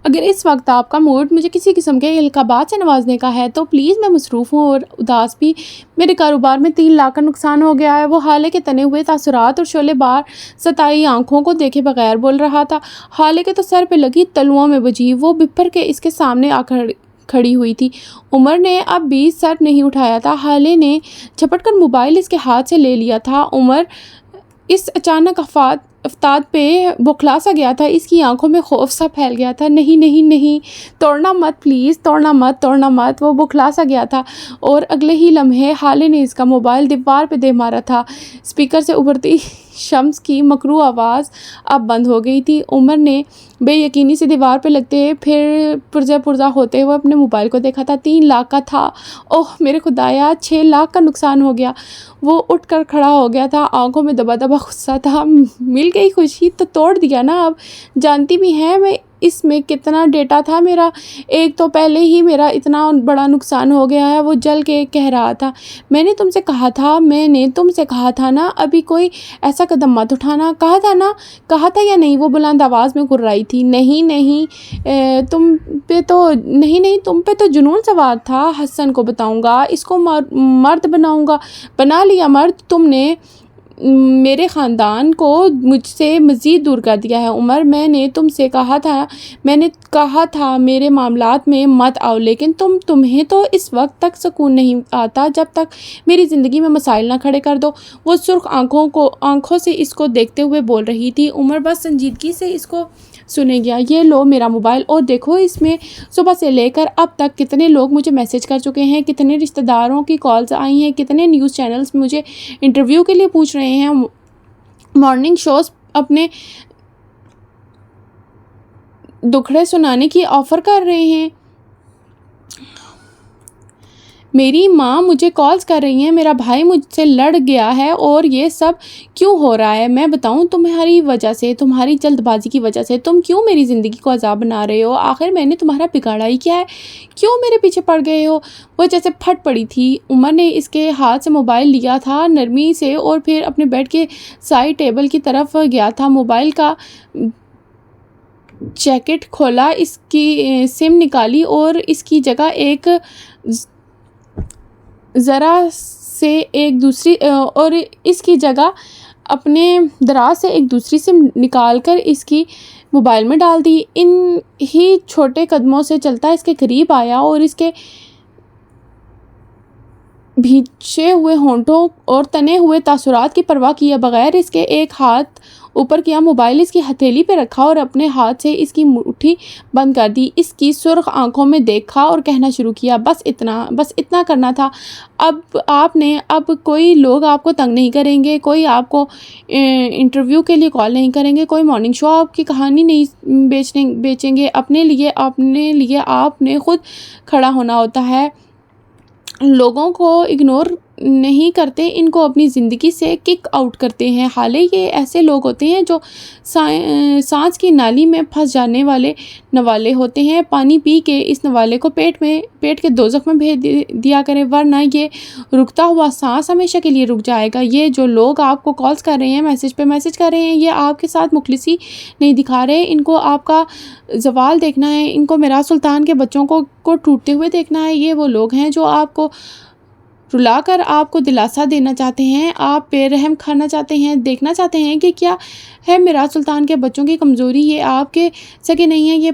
اگر اس وقت آپ کا موڈ مجھے کسی قسم کے القابات سے نوازنے کا ہے تو پلیز، میں مصروف ہوں اور اداس بھی۔ میرے کاروبار میں 3 لاکھ کا نقصان ہو گیا ہے۔ وہ حالے کے تنے ہوئے تاثرات اور شعلے بار ستائی آنکھوں کو دیکھے بغیر بول رہا تھا۔ حالے کے تو سر پہ لگی تلوؤں میں بجھی، وہ بپھر کے اس کے سامنے آ کھڑی ہوئی تھی۔ عمر نے اب بھی سر نہیں اٹھایا تھا۔ حالے نے جھپٹ کر موبائل اس کے ہاتھ سے لے لیا تھا۔ عمر اس اچانک افتاد پہ بوکھلا سا گیا تھا، اس کی آنکھوں میں خوف سا پھیل گیا تھا۔ نہیں نہیں نہیں، توڑنا مت پلیز، توڑنا مت، وہ بوکھلا سا گیا تھا، اور اگلے ہی لمحے حالے نے اس کا موبائل دیوار پہ دے مارا تھا۔ اسپیکر سے ابھرتی شمس کی مکروہ آواز اب بند ہو گئی تھی۔ عمر نے بے یقینی سے دیوار پہ لگتے پھر پرزہ ہوتے ہوئے اپنے موبائل کو دیکھا تھا۔ 3 لاکھ کا تھا۔ اوہ میرے خدایا، 6 لاکھ کا نقصان ہو گیا۔ وہ اٹھ کر کھڑا ہو گیا تھا، آنکھوں میں دبا غصہ تھا۔ مل گئی خوشی تو توڑ دیا نا۔ اب جانتی بھی ہیں میں اس میں کتنا ڈیٹا تھا میرا، ایک تو پہلے ہی میرا اتنا بڑا نقصان ہو گیا ہے۔ وہ جل کے کہہ رہا تھا۔ میں نے تم سے کہا تھا نا ابھی کوئی ایسا قدم مت اٹھانا، کہا تھا یا نہیں؟ وہ بلند آواز میں گررائی تھی۔ نہیں، تم پہ تو جنون سوار تھا۔ حسن کو بتاؤں گا، اس کو مرد بناؤں گا۔ بنا لیا مرد تم نے، میرے خاندان کو مجھ سے مزید دور کر دیا ہے۔ عمر، میں نے تم سے کہا تھا میرے معاملات میں مت آؤ، لیکن تمہیں تو اس وقت تک سکون نہیں آتا جب تک میری زندگی میں مسائل نہ کھڑے کر دو۔ وہ سرخ آنکھوں سے اس کو دیکھتے ہوئے بول رہی تھی۔ عمر بس سنجیدگی سے اس کو سنے گیا۔ یہ لو میرا موبائل اور دیکھو، اس میں صبح سے لے کر اب تک کتنے لوگ مجھے میسج کر چکے ہیں، کتنے رشتہ داروں کی کالز آئی ہیں، کتنے نیوز چینلز مجھے انٹرویو کے لیے پوچھ رہے ہیں، مارننگ شوز اپنے دکھڑے سنانے کی آفر کر رہے ہیں، میری ماں مجھے کالز کر رہی ہیں، میرا بھائی مجھ سے لڑ گیا ہے، اور یہ سب کیوں ہو رہا ہے میں بتاؤں؟ تمہاری وجہ سے، تمہاری جلد بازی کی وجہ سے۔ تم کیوں میری زندگی کو عذاب بنا رہے ہو؟ آخر میں نے تمہارا بگاڑا ہی کیا ہے؟ کیوں میرے پیچھے پڑ گئے ہو؟ وہ جیسے پھٹ پڑی تھی۔ عمر نے اس کے ہاتھ سے موبائل لیا تھا نرمی سے، اور پھر اپنے بیڈ کے سائڈ ٹیبل کی طرف گیا تھا۔ موبائل کا جیکٹ کھولا، اس کی سم نکالی اور اس کی جگہ اپنے دراز سے ایک دوسری سم نکال کر اس کی موبائل میں ڈال دی۔ ان ہی چھوٹے قدموں سے چلتا اس کے قریب آیا اور اس کے بھیجے ہوئے ہونٹوں اور تنے ہوئے تاثرات کی پرواہ کیے بغیر اس کے ایک ہاتھ اوپر کیا، موبائل اس کی ہتھیلی پہ رکھا اور اپنے ہاتھ سے اس کی مٹھی بند کر دی، اس کی سرخ آنکھوں میں دیکھا اور کہنا شروع کیا، بس اتنا کرنا تھا۔ اب کوئی لوگ آپ کو تنگ نہیں کریں گے، کوئی آپ کو انٹرویو کے لیے کال نہیں کریں گے، کوئی مارننگ شو آپ کی کہانی نہیں بیچیں گے۔ اپنے لیے آپ نے خود کھڑا ہونا ہوتا ہے۔ لوگوں کو اگنور نہیں کرتے، ان کو اپنی زندگی سے کک آؤٹ کرتے ہیں۔ حالانکہ یہ ایسے لوگ ہوتے ہیں جو سانس کی نالی میں پھنس جانے والے نوالے ہوتے ہیں۔ پانی پی کے اس نوالے کو پیٹ کے دوزخ میں بھیج دیا کریں، ورنہ یہ رکتا ہوا سانس ہمیشہ کے لیے رک جائے گا۔ یہ جو لوگ آپ کو کالز کر رہے ہیں، میسج پہ میسج کر رہے ہیں، یہ آپ کے ساتھ مخلصی نہیں دکھا رہے، ان کو آپ کا زوال دیکھنا ہے، ان کو میراث سلطان کے بچوں کو ٹوٹتے ہوئے دیکھنا ہے۔ یہ وہ لوگ ہیں جو آپ کو رلا کر آپ کو دلاسا دینا چاہتے ہیں، آپ پہ رحم کھانا چاہتے ہیں، دیکھنا چاہتے ہیں کہ کیا ہے میراث سلطان کے بچوں کی کمزوری۔ یہ آپ کے سگے نہیں ہیں، یہ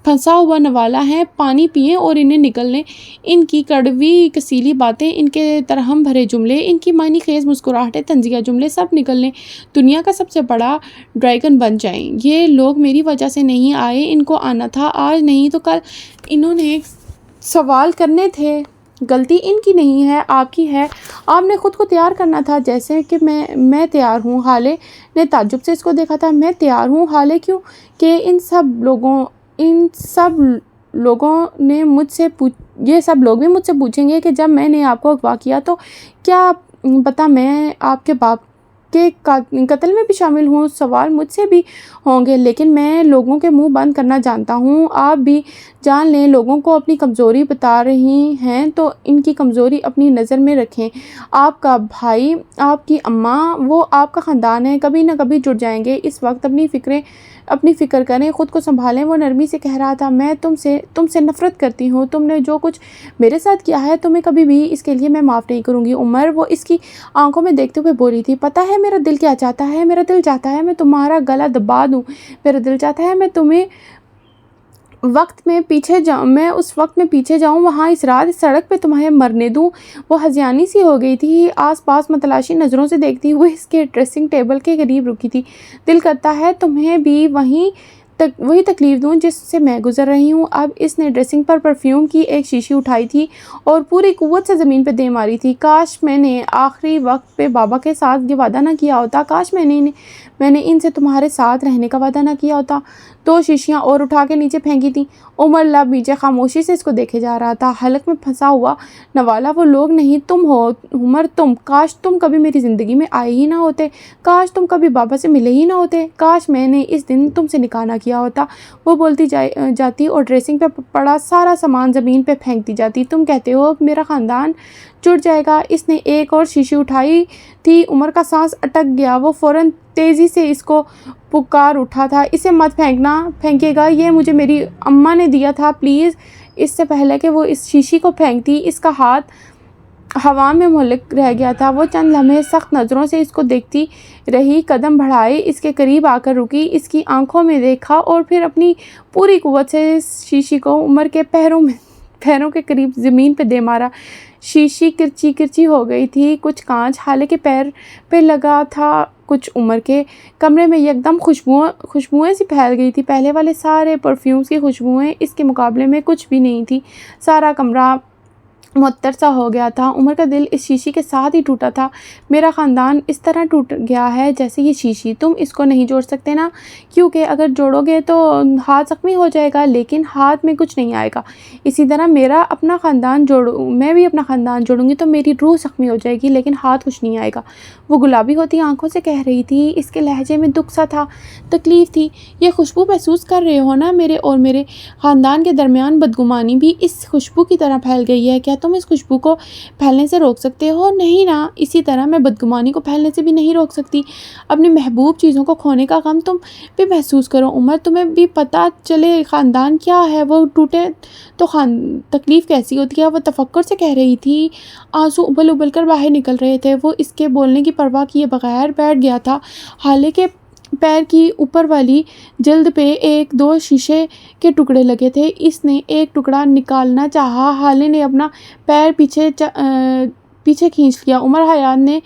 پھنسا ہوا نوالا ہے۔ پانی پئیں اور انہیں نکل لیں۔ ان کی کڑوی کسیلی باتیں، ان کے ترہم بھرے جملے، ان کی معنی خیز مسکراہٹیں، طنزیہ جملے سب نکل لیں، دنیا کا سب سے بڑا ڈریگن بن جائیں۔ یہ لوگ میری وجہ سے نہیں آئے، ان کو آنا تھا، آج نہیں تو کل انہوں نے سوال کرنے تھے۔ غلطی ان کی نہیں ہے، آپ کی ہے۔ آپ نے خود کو تیار کرنا تھا، جیسے کہ میں تیار ہوں۔ حالے نے تعجب سے اس کو دیکھا تھا۔ میں تیار ہوں؟ حالے کیوں؟ کہ یہ سب لوگ بھی مجھ سے پوچھیں گے کہ جب میں نے آپ کو اغوا کیا تو کیا پتہ میں آپ کے باپ کے قتل میں بھی شامل ہوں؟ سوال مجھ سے بھی ہوں گے، لیکن میں لوگوں کے منہ بند کرنا جانتا ہوں۔ آپ بھی جان لیں، لوگوں کو اپنی کمزوری بتا رہی ہیں تو ان کی کمزوری اپنی نظر میں رکھیں۔ آپ کا بھائی، آپ کی اماں، وہ آپ کا خاندان ہے، کبھی نہ کبھی جڑ جائیں گے۔ اس وقت اپنی فکر کریں، خود کو سنبھالیں۔ وہ نرمی سے کہہ رہا تھا، میں تم سے نفرت کرتی ہوں، تم نے جو کچھ میرے ساتھ کیا ہے تمہیں کبھی بھی اس کے لیے میں معاف نہیں کروں گی۔ عمر، وہ اس کی آنکھوں میں دیکھتے ہوئے بولی تھی، پتہ ہے میرا دل کیا چاہتا ہے؟ میرا دل چاہتا ہے میں تمہارا گلا دبا دوں، میرا دل چاہتا ہے میں اس وقت میں پیچھے جاؤں، وہاں اس رات اس سڑک پہ تمہیں مرنے دوں۔ وہ ہذیانی سی ہو گئی تھی، آس پاس متلاشی نظروں سے دیکھتی ہوئے اس کے ڈریسنگ ٹیبل کے قریب رکی تھی۔ دل کرتا ہے تمہیں بھی وہی تکلیف دوں جس سے میں گزر رہی ہوں۔ اب اس نے ڈریسنگ پر پرفیوم کی ایک شیشی اٹھائی تھی اور پوری قوت سے زمین پہ دے ماری تھی۔ کاش میں نے آخری وقت پہ بابا کے ساتھ یہ وعدہ نہ کیا ہوتا، کاش میں نے ان سے تمہارے ساتھ رہنے کا وعدہ نہ کیا ہوتا۔ 2 شیشیاں اور اٹھا کے نیچے پھینکی تھیں۔ عمر لب نیچے خاموشی سے اس کو دیکھے جا رہا تھا۔ حلق میں پھنسا ہوا نوالا وہ لوگ نہیں، تم ہو عمر، تم۔ کاش تم کبھی میری زندگی میں آئے ہی نہ ہوتے، کاش تم کبھی بابا سے ملے ہی نہ ہوتے، کاش میں نے اس دن تم سے نکاح نہ کیا ہوتا۔ وہ بولتی جاتی اور ڈریسنگ پہ پڑا سارا سامان زمین پہ پھینکتی جاتی۔ تم کہتے ہو میرا خاندان جڑ جائے گا۔ اس نے ایک اور شیشی اٹھائی تھی۔ عمر کا سانس اٹک گیا، وہ فوراً تیزی سے اس کو پکار اٹھا تھا، اسے مت پھینکیے گا، یہ مجھے میری اماں نے دیا تھا، پلیز۔ اس سے پہلے کہ وہ اس شیشی کو پھینکتی، اس کا ہاتھ ہوا میں معلق رہ گیا تھا۔ وہ چند لمحے سخت نظروں سے اس کو دیکھتی رہی، قدم بڑھائے، اس کے قریب آ کر رکی، اس کی آنکھوں میں دیکھا اور پھر اپنی پوری قوت سے شیشی کو عمر کے پیروں کے قریب زمین پہ دے مارا۔ شیشی کرچی ہو گئی تھی، کچھ کانچ حالے کے پیر پہ لگا تھا، کچھ عمر کے۔ کمرے میں یکدم خوشبوئیں سی پھیل گئی تھی، پہلے والے سارے پرفیومز کی خوشبوئیں اس کے مقابلے میں کچھ بھی نہیں تھی۔ سارا کمرہ معطر سا ہو گیا تھا۔ عمر کا دل اس شیشی کے ساتھ ہی ٹوٹا تھا۔ میرا خاندان اس طرح ٹوٹ گیا ہے جیسے یہ شیشی، تم اس کو نہیں جوڑ سکتے نا، کیونکہ اگر جوڑو گے تو ہاتھ زخمی ہو جائے گا، لیکن ہاتھ میں کچھ نہیں آئے گا۔ اسی طرح میں بھی اپنا خاندان جوڑوں گی تو میری روح زخمی ہو جائے گی، لیکن ہاتھ کچھ نہیں آئے گا۔ وہ گلابی ہوتی آنکھوں سے کہہ رہی تھی، اس کے لہجے میں دکھ سا تھا، تکلیف تھی۔ یہ خوشبو محسوس کر رہے ہو نا، میرے اور میرے خاندان کے درمیان بدگمانی بھی اس خوشبو کی طرح پھیل گئی ہے، کیا تم اس خوشبو کو پھیلنے سے روک سکتے ہو؟ نہیں نا، اسی طرح میں بدگمانی کو پھیلنے سے بھی نہیں روک سکتی۔ اپنی محبوب چیزوں کو کھونے کا غم تم بھی محسوس کرو عمر، تمہیں بھی پتہ چلے خاندان کیا ہے، وہ ٹوٹے تو تکلیف کیسی ہوتی ہے۔ وہ تفکر سے کہہ رہی تھی، آنسو ابل ابل کر باہر نکل رہے تھے۔ وہ اس کے بولنے کی پرواہ کیے بغیر بیٹھ گیا تھا، حالانکہ پیر کی اوپر والی جلد پہ ایک دو شیشے کے ٹکڑے لگے تھے۔ اس نے ایک ٹکڑا نکالنا چاہا، حالے نے اپنا پیر پیچھے کھینچ لیا۔ عمر حیات نے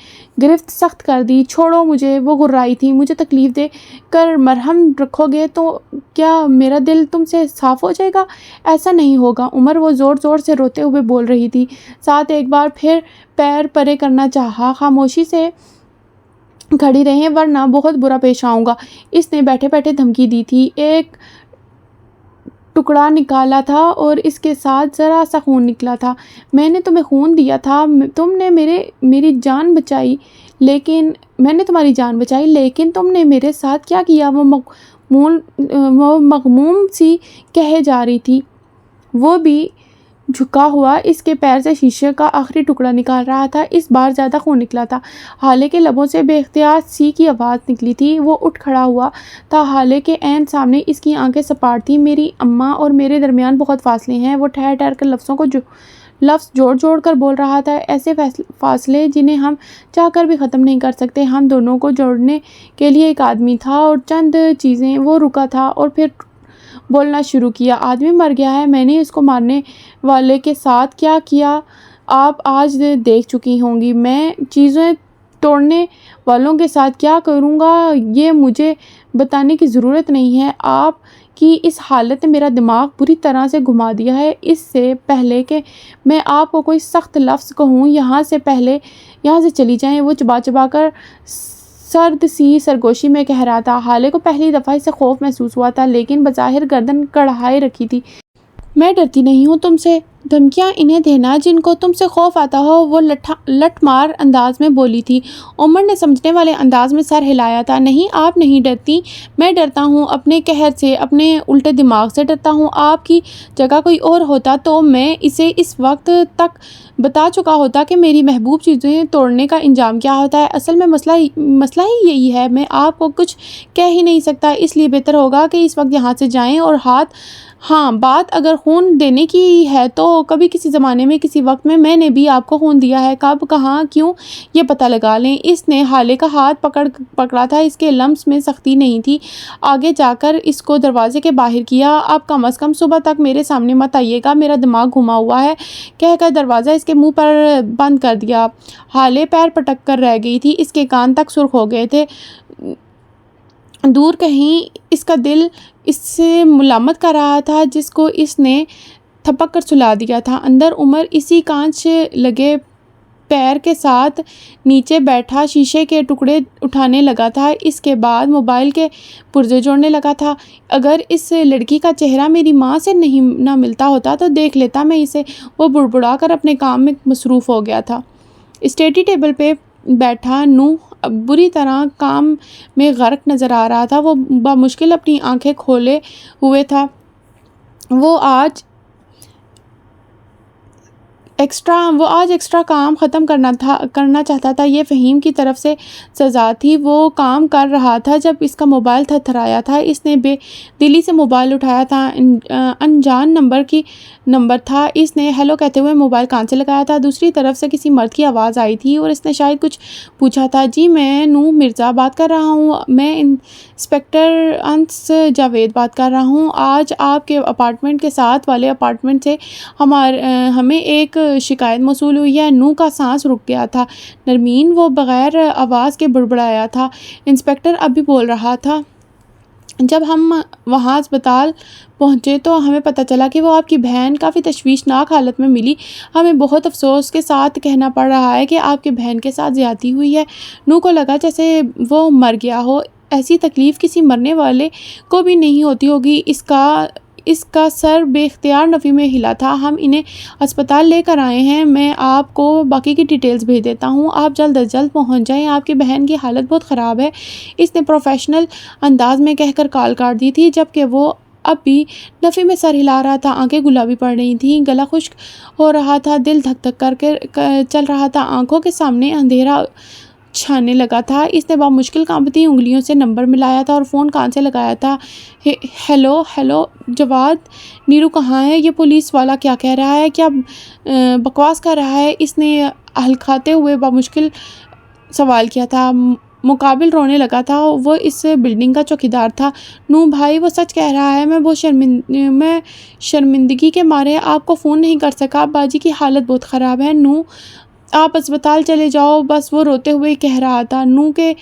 گرفت سخت کر دی۔ چھوڑو مجھے، وہ گھررائی تھی۔ مجھے تکلیف دے کر مرہم رکھو گے تو کیا میرا دل تم سے صاف ہو جائے گا؟ ایسا نہیں ہوگا عمر، وہ زور زور سے روتے ہوئے بول رہی تھی۔ ساتھ ایک بار پھر پیر پرے کرنا چاہا۔ خاموشی سے کھڑی رہیں ورنہ بہت برا پیش آؤں گا، اس نے بیٹھے بیٹھے دھمکی دی تھی۔ ایک ٹکڑا نکالا تھا اور اس کے ساتھ ذرا سا خون نکلا تھا۔ میں نے تمہیں خون دیا تھا، تم نے میری جان بچائی، لیکن میں نے تمہاری جان بچائی، لیکن تم نے میرے ساتھ کیا کیا؟ وہ مغموم سی کہے جا رہی تھی، وہ بھی جھکا ہوا اس کے پیر سے شیشے کا آخری ٹکڑا نکال رہا تھا۔ اس بار زیادہ خون نکلا تھا۔ حالے کے لبوں سے بے اختیار سی کی آواز نکلی تھی۔ وہ اٹھ کھڑا ہوا تھا، حالے کے عین سامنے اس کی آنکھیں سپاٹ تھیں۔ میری اماں اور میرے درمیان بہت فاصلے ہیں، وہ ٹھہر ٹھہر کر لفظ جوڑ جوڑ کر بول رہا تھا، ایسے فاصلے جنہیں ہم چاہ کر بھی ختم نہیں کر سکتے۔ ہم دونوں کو جوڑنے کے لیے ایک آدمی تھا اور چند چیزیں۔ وہ رکا تھا اور پھر بولنا شروع کیا۔ آدمی مر گیا ہے، میں نے اس کو مارنے والے کے ساتھ کیا کیا آپ آج دیکھ چکی ہوں گی۔ میں چیزیں توڑنے والوں کے ساتھ کیا کروں گا یہ مجھے بتانے کی ضرورت نہیں ہے۔ آپ کی اس حالت نے میرا دماغ بری طرح سے گھما دیا ہے۔ اس سے پہلے کہ میں آپ کو کوئی سخت لفظ کہوں، یہاں سے چلی جائیں۔ وہ چبا چبا کر سرد سی سرگوشی میں کہہ رہا تھا۔ حالے کو پہلی دفعہ اس سے خوف محسوس ہوا تھا، لیکن بظاہر گردن کڑھائے رکھی تھی۔ میں ڈرتی نہیں ہوں تم سے۔ دھمکیاں انہیں دینا جن کو تم سے خوف آتا ہو، وہ لٹ مار انداز میں بولی تھی۔ عمر نے سمجھنے والے انداز میں سر ہلایا تھا۔ نہیں، آپ نہیں ڈرتی، میں ڈرتا ہوں اپنے قہر سے، اپنے الٹے دماغ سے ڈرتا ہوں۔ آپ کی جگہ کوئی اور ہوتا تو میں اسے اس وقت تک بتا چکا ہوتا کہ میری محبوب چیزیں توڑنے کا انجام کیا ہوتا ہے۔ اصل میں مسئلہ ہی یہی ہے، میں آپ کو کچھ کہہ ہی نہیں سکتا، اس لیے بہتر ہوگا کہ اس وقت یہاں سے جائیں۔ اور ہاں، بات اگر خون دینے کی ہے تو کبھی کسی زمانے میں کسی وقت میں نے بھی آپ کو خون دیا ہے، کب، کہاں، کیوں، یہ پتہ لگا لیں۔ اس نے حالے کا ہاتھ پکڑا تھا، اس کے لمس میں سختی نہیں تھی۔ آگے جا کر اس کو دروازے کے باہر کیا۔ اب کم از کم صبح تک میرے سامنے مت آئیے گا، میرا دماغ گھما ہوا ہے، کہہ کر دروازہ اس کے منہ پر بند کر دیا۔ حالے پیر پٹک کر رہ گئی تھی، اس کے کان تک سرخ ہو گئے تھے۔ دور کہیں اس کا دل اس سے ملامت کر رہا تھا جس کو اس نے تھپک کر سلا دیا تھا۔ اندر عمر اسی کانچ لگے پیر کے ساتھ نیچے بیٹھا شیشے کے ٹکڑے اٹھانے لگا تھا۔ اس کے بعد موبائل کے پرزے جوڑنے لگا تھا۔ اگر اس لڑکی کا چہرہ میری ماں سے نہ ملتا ہوتا تو دیکھ لیتا میں اسے، وہ بڑبڑا کر اپنے کام میں مصروف ہو گیا تھا۔ اسٹڈی ٹیبل پہ بیٹھا نوح بری طرح کام میں غرق نظر آ رہا تھا۔ وہ بمشکل اپنی آنکھیں کھولے ہوئے تھا۔ وہ آج ایکسٹرا کام ختم کرنا چاہتا تھا۔ یہ فہیم کی طرف سے سزا تھی۔ وہ کام کر رہا تھا جب اس کا موبائل تھرتھرایا تھا۔ اس نے بے دلی سے موبائل اٹھایا تھا۔ انجان نمبر تھا۔ اس نے ہیلو کہتے ہوئے موبائل کان سے لگایا تھا۔ دوسری طرف سے کسی مرد کی آواز آئی تھی اور اس نے شاید کچھ پوچھا تھا۔ جی، میں نوح مرزا بات کر رہا ہوں، میں انسپکٹر انس جاوید بات کر رہا ہوں۔ آج آپ کے اپارٹمنٹ کے ساتھ والے اپارٹمنٹ سے ہمیں ایک شکایت موصول ہوئی ہے۔ نوح کا سانس رک گیا تھا۔ نرمین، وہ بغیر آواز کے بڑبڑایا تھا۔ انسپکٹر اب بھی بول رہا تھا، جب ہم وہاں اسپتال پہنچے تو ہمیں پتہ چلا کہ وہ آپ کی بہن کافی تشویشناک حالت میں ملی۔ ہمیں بہت افسوس کے ساتھ کہنا پڑ رہا ہے کہ آپ کی بہن کے ساتھ زیادتی ہوئی ہے۔ نوح کو لگا جیسے وہ مر گیا ہو۔ ایسی تکلیف کسی مرنے والے کو بھی نہیں ہوتی ہوگی۔ اس کا سر بے اختیار نفی میں ہلا تھا۔ ہم انہیں اسپتال لے کر آئے ہیں، میں آپ کو باقی کی ڈیٹیلز بھیج دیتا ہوں، آپ جلد از جلد پہنچ جائیں، آپ کی بہن کی حالت بہت خراب ہے۔ اس نے پروفیشنل انداز میں کہہ کر کال کاٹ دی تھی، جبکہ وہ اب بھی نفی میں سر ہلا رہا تھا۔ آنکھیں گلابی پڑ رہی تھیں، گلا خشک ہو رہا تھا، دل دھک دھک کر کے چل رہا تھا، آنکھوں کے سامنے اندھیرا چھانے لگا تھا۔ اس نے بمشکل کانپتی انگلیوں سے نمبر ملایا تھا اور فون کان سے لگایا تھا۔ ہیلو جواد، نیرو کہاں ہے؟ یہ پولیس والا کیا کہہ رہا ہے؟ کیا بکواس کر رہا ہے؟ اس نے ہلکاتے ہوئے بمشکل سوال کیا تھا۔ مقابل رونے لگا تھا۔ وہ اس بلڈنگ کا چوکیدار تھا۔ نو بھائی، وہ سچ کہہ رہا ہے، میں شرمندگی کے مارے آپ کو فون نہیں کر سکا۔ باجی کی حالت بہت خراب ہے نو، آپ اسپتال چلے جاؤ۔ بس وہ روتے ہوئے کہہ رہا تھا۔ نو کے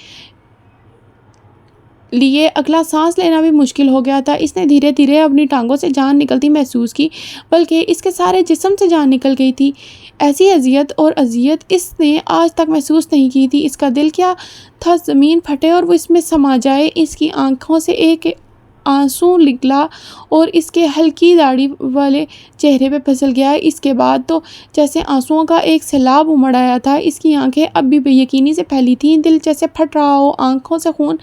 لیے اگلا سانس لینا بھی مشکل ہو گیا تھا۔ اس نے دھیرے دھیرے اپنی ٹانگوں سے جان نکلتی محسوس کی، بلکہ اس کے سارے جسم سے جان نکل گئی تھی۔ ایسی اذیت اس نے آج تک محسوس نہیں کی تھی۔ اس کا دل کیا تھا زمین پھٹے اور وہ اس میں سما جائے۔ اس کی آنکھوں سے ایک آنسو نکلا اور اس کے ہلکی داڑھی والے چہرے پہ پھسل گیا۔ اس کے بعد تو جیسے آنسوؤں کا ایک سیلاب امڑ آیا تھا۔ اس کی آنکھیں اب بھی بے یقینی سے پھیلی تھیں، دل جیسے پھٹ رہا ہو، آنکھوں سے خون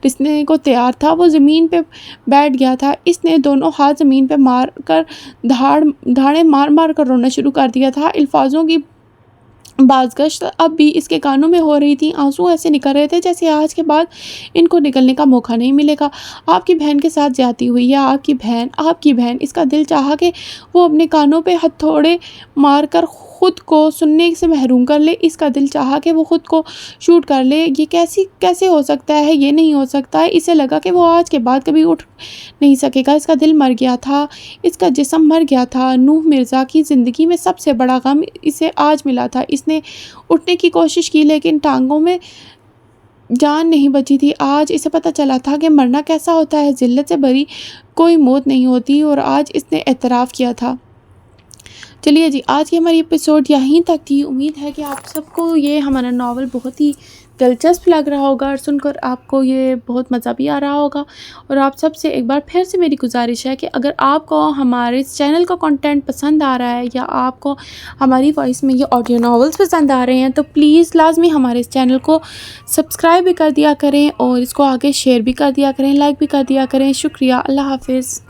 رسنے کو تیار تھا۔ وہ زمین پہ بیٹھ گیا تھا۔ اس نے دونوں ہاتھ زمین پہ مار کر دھاڑیں مار مار کر رونا شروع کر دیا تھا۔ الفاظوں کی بازگشت اب بھی اس کے کانوں میں ہو رہی تھی۔ آنسو ایسے نکل رہے تھے جیسے آج کے بعد ان کو نکلنے کا موقع نہیں ملے گا۔ آپ کی بہن کے ساتھ زیادتی ہوئی ہے، آپ کی بہن۔ اس کا دل چاہا کہ وہ اپنے کانوں پہ ہتھوڑے مار کر خود کو سننے سے محروم کر لے۔ اس کا دل چاہا کہ وہ خود کو شوٹ کر لے۔ یہ کیسے ہو سکتا ہے؟ یہ نہیں ہو سکتا ہے۔ اسے لگا کہ وہ آج کے بعد کبھی اٹھ نہیں سکے گا۔ اس کا دل مر گیا تھا، اس کا جسم مر گیا تھا۔ نوح مرزا کی زندگی میں سب سے بڑا غم اسے آج ملا تھا۔ اس نے اٹھنے کی کوشش کی لیکن ٹانگوں میں جان نہیں بچی تھی۔ آج اسے پتہ چلا تھا کہ مرنا کیسا ہوتا ہے۔ ذلت سے بری کوئی موت نہیں ہوتی، اور آج اس نے اعتراف کیا تھا۔ چلیے جی، آج کی ہماری ایپیسوڈ یہیں تک تھی۔ امید ہے کہ آپ سب کو یہ ہمارا ناول بہت ہی دلچسپ لگ رہا ہوگا، اور سن کر آپ کو یہ بہت مزہ بھی آ رہا ہوگا۔ اور آپ سب سے ایک بار پھر سے میری گزارش ہے کہ اگر آپ کو ہمارے اس چینل کا کنٹینٹ پسند آ رہا ہے، یا آپ کو ہماری وائس میں یہ آڈیو ناولز پسند آ رہے ہیں، تو پلیز لازمی ہمارے اس چینل کو سبسکرائب بھی کر دیا کریں، اور اس کو آگے شیئر بھی کر دیا کریں، لائک بھی کر دیا کریں۔ شکریہ، اللہ حافظ۔